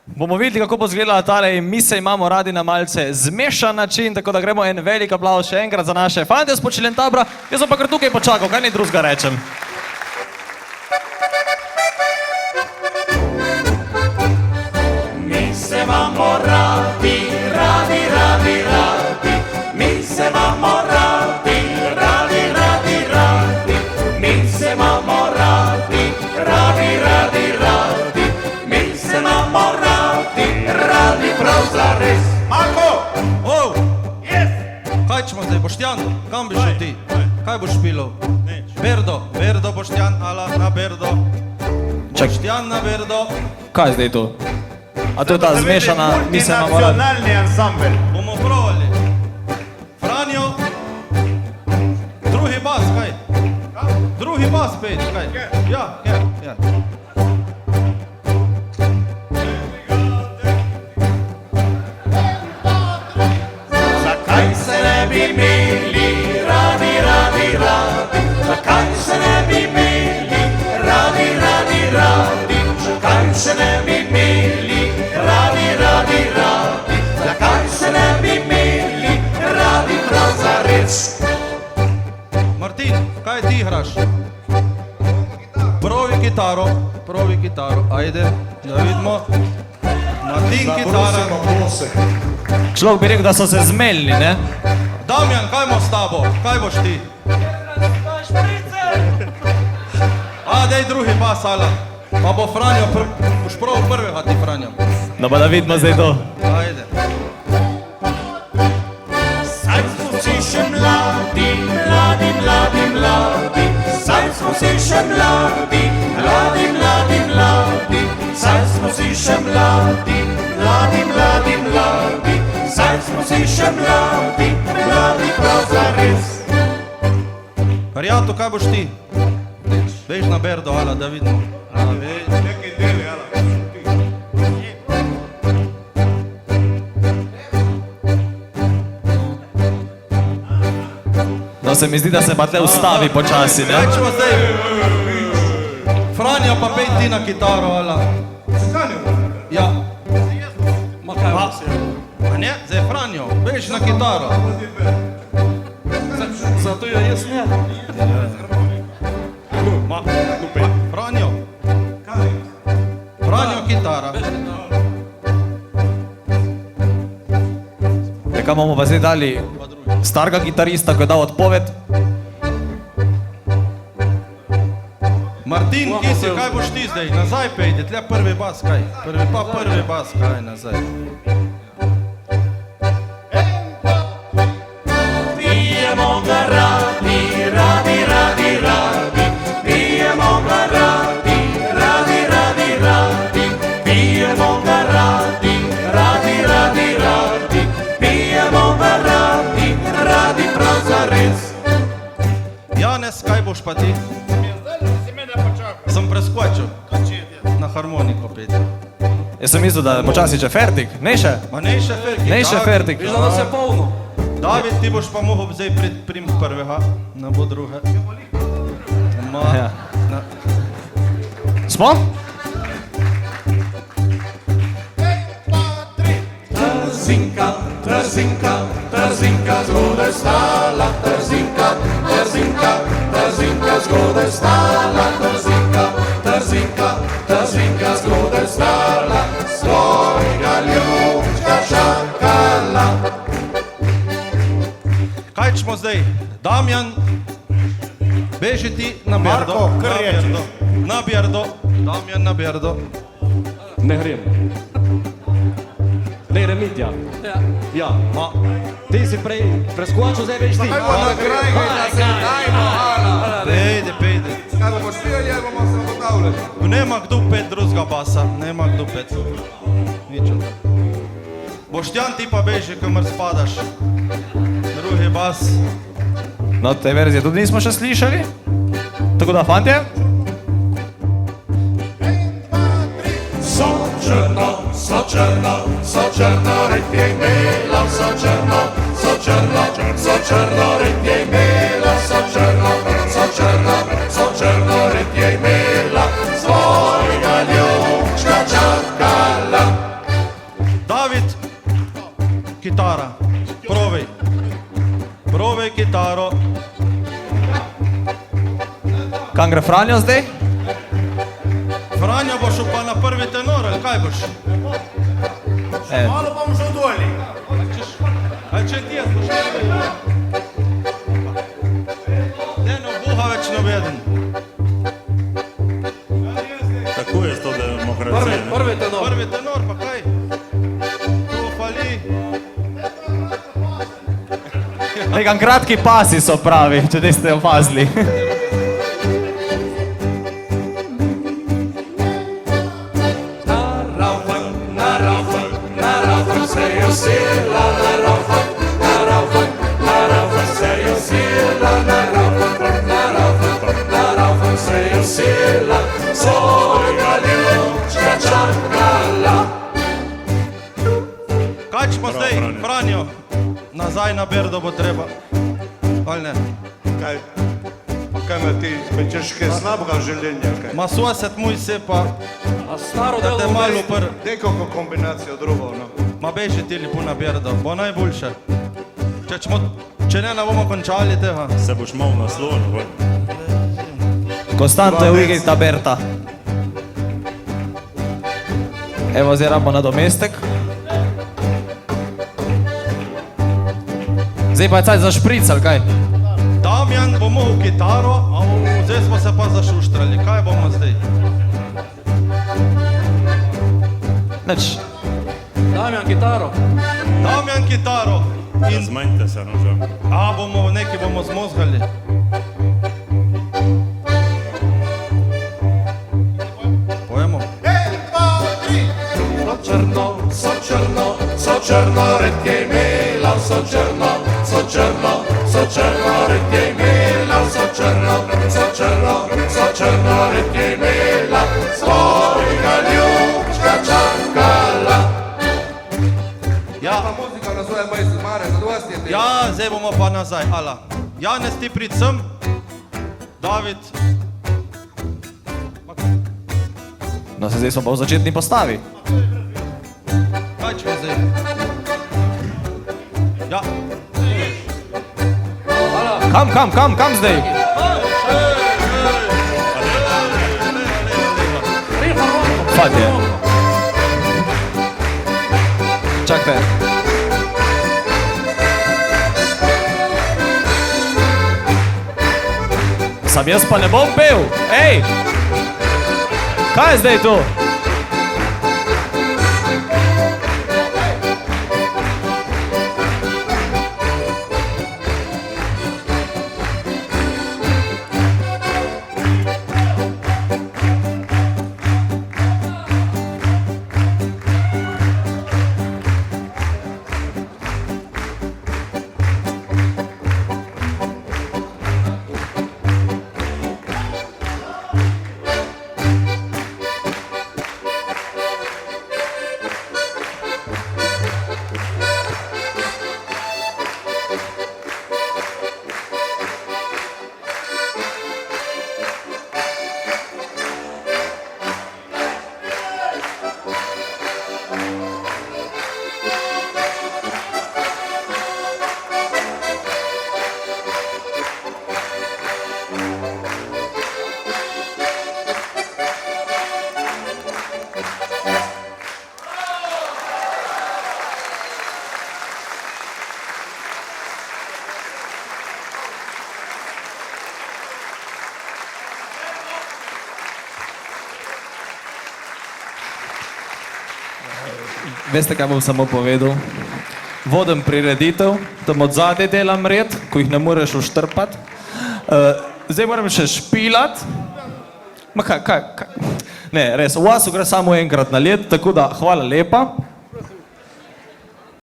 Bomo videli, kako bo izgledala tale in mi se imamo radi na malce zmešan način, tako da gremo en velik aplavz še enkrat za naše fante s Počelentabra. Jaz bom pa kar tukaj počakal, kaj ni drugega rečem. Mi se imamo radi, radi, radi, radi. Mi se imamo radi, radi, radi, radi. Mi se imamo radi, radi, radi, radi. Mi se imamo radi, radi prav zares. Marko! Oh, Yes! kaj ćemo zdaj, Boštjan? Kam bi šel ti? Kaj boš pilil? Berdo, Berdo, Boštjan, ala na Berdo. Boštjan na Berdo. Kaj je zdaj to? A to je ta zmešana, mi se imamo radi. Multinacionalni ansambel. Bomo provali. Franjo. Drugi bas, kaj? Drugi bas peć, kaj? Ja, ja. Zakaj se ne bi imeli radi, radi, radi? Zakaj se ne bi imeli radi, radi, radi? Zakaj se ne bi imeli radi, radi, radi? Zakaj se ne bi imeli radi prav zares? Martin, kaj ti igraš? Provi kitaro, ajde, da vidimo. Martin, kitara. Človek bi rekel, da so se zmelili, ne? Damjan, kaj bomo s tabo? Kaj boš ti? A, dej drugi bas, ala. Pa bo Franjo, boš prav prvega ti, Franjo. No pa da vidimo zdaj to. Ajde. Saj smo si še mladi, mladi, mladi, mladi. Saj smo si še mladi, mladi, mladi, mladi. Saj smo si še mladi, mladi, mladi, mladi. Saj smo si še mladi, mladi prav zares. Karjato, kaj boš ti? Veš na Berdo, ala, da vidimo. Nekaj deli, ala. No se mi zdi, da se pa tle ustavi počasi, Kaj ne? ćemo zdaj? Franjo, pa pej ti na kitaro, ala. Ja. Ma kaj pa? A ne, zdaj Franjo, veš na kitaro. Zato ja jaz ne. Ma, kupej. Franjo. Franjo, kitara. Kaj bomo pa zdaj dali starega kitarista, ko je dal odpoved? Martin, ki si, kaj boš ti zdaj? Nazaj pejde, tle prvi bas, kaj? Prvi bas, kaj nazaj? Pijemo ga radi, radi, radi, radi. Pijemo ga radi, radi, radi, radi. Pijemo ga radi, radi, radi, radi. Pijemo ga radi, radi prav zares. Janez, kaj boš pa ti? Sem preskočil. Na harmoniko peti. Jaz sem mislil, da je počasi že fertik, ne še? Ma nej še fertik. Ne še fertik. Viš, da nas je polno. David, ti boš pa mogel zdaj prim prvega, ne bo druge. Ma, Ja. na, Smo? Trzinka, trzinka, trzinka zgodaj stala. Trzinka, trzinka, trzinka zgodaj stala. Trzinka, trzinka, trzinka zgodaj stala. Svojega ljubčka čakala. kaj ćemo zdaj? Damjan, beži ti na Berdo. Marko, kar na rečeš. Berdo. Na Berdo. Damjan na Berdo. Ne grem. Ne grem Mitja. Ja. Ma, Ti si prej preskočil, zdaj veš ti. Ajmo na kraj, da se dajmo, ala. pejde. Kaj bomo špijali, ali bomo se obotavljali? Nema kdo pet drugega basa, nema kdo pet. Nič od tega. Boštjan, ti pa beži, kamor spadaš. Drugi bas. No, te verzije tudi nismo še slišali. Tako da, fantje, Sočerno, sočerno, sočerno rit je imela, sočerno, sočerno, sočerno rit je imela, sočerno, sočerno, sočerno rit je imela, svojega ljubčka čakala. kitara. Probaj. Probaj kitaro. Kam gre Franjo zdaj? Franjo boš pa na prvi tenor, ali kaj boš? Malo bom že dolje. A če ti jaz boš nekaj? Ne, no, Boha več ne veden. Tako je to demokracija. ne? Prvi tenor. Prvi tenor, pa kaj? To fali. Nekam kratki pasi so pravi, če niste opazili. Kaj pa zdaj, Franjo. Franjo? Nazaj na Berdo bo treba. Ali ne? Kaj me ti pečeš kaj slabega željenja? Kaj? Ma sosed moj se pa, A staro da te delo malo pr... Dej kako kombinacijo drugo, no. Ma beži ti lepo na Berdo, bo najboljše. Če ne bomo končali tega. Se boš mal naslonil. Konstantno je v igri ta Berta. Evo, zdaj rabimo nadomestek. Zdaj pa je cajt za špric, ali kaj? Damjan bo imel kitaro, a zdaj smo se pa zašuštrali. Kaj bomo zdaj? Nič. Damjan kitaro. Damjan kitaro. In Zmanjte se, no že. a bomo neki bomo zmozgali. Pojemo. So črno redke imela, so črno redke imela, so črno redke imela, svojega ljubčka čakala. Ja, Ta muzika na svoje bajs, mare, zadovoljstvo je ti. ja, zdaj bomo pa nazaj. Ala. Janez, ti prid sem. David. No, se zdaj smo pa v začetni postavi. Kaj če zdaj? Ja. Kam zdaj? Fadje. Čakajte. Sam jaz pa ne bom pel. Ej! Kaj je zdaj to? Veste, kaj bom samo povedal? Vodim prireditev, tam od zadaj delam red, ko jih ne moreš uštrpati. Zdaj moram še špilat. Ma kaj? Ne, res, v vasu gre samo enkrat na let, tako da hvala lepa.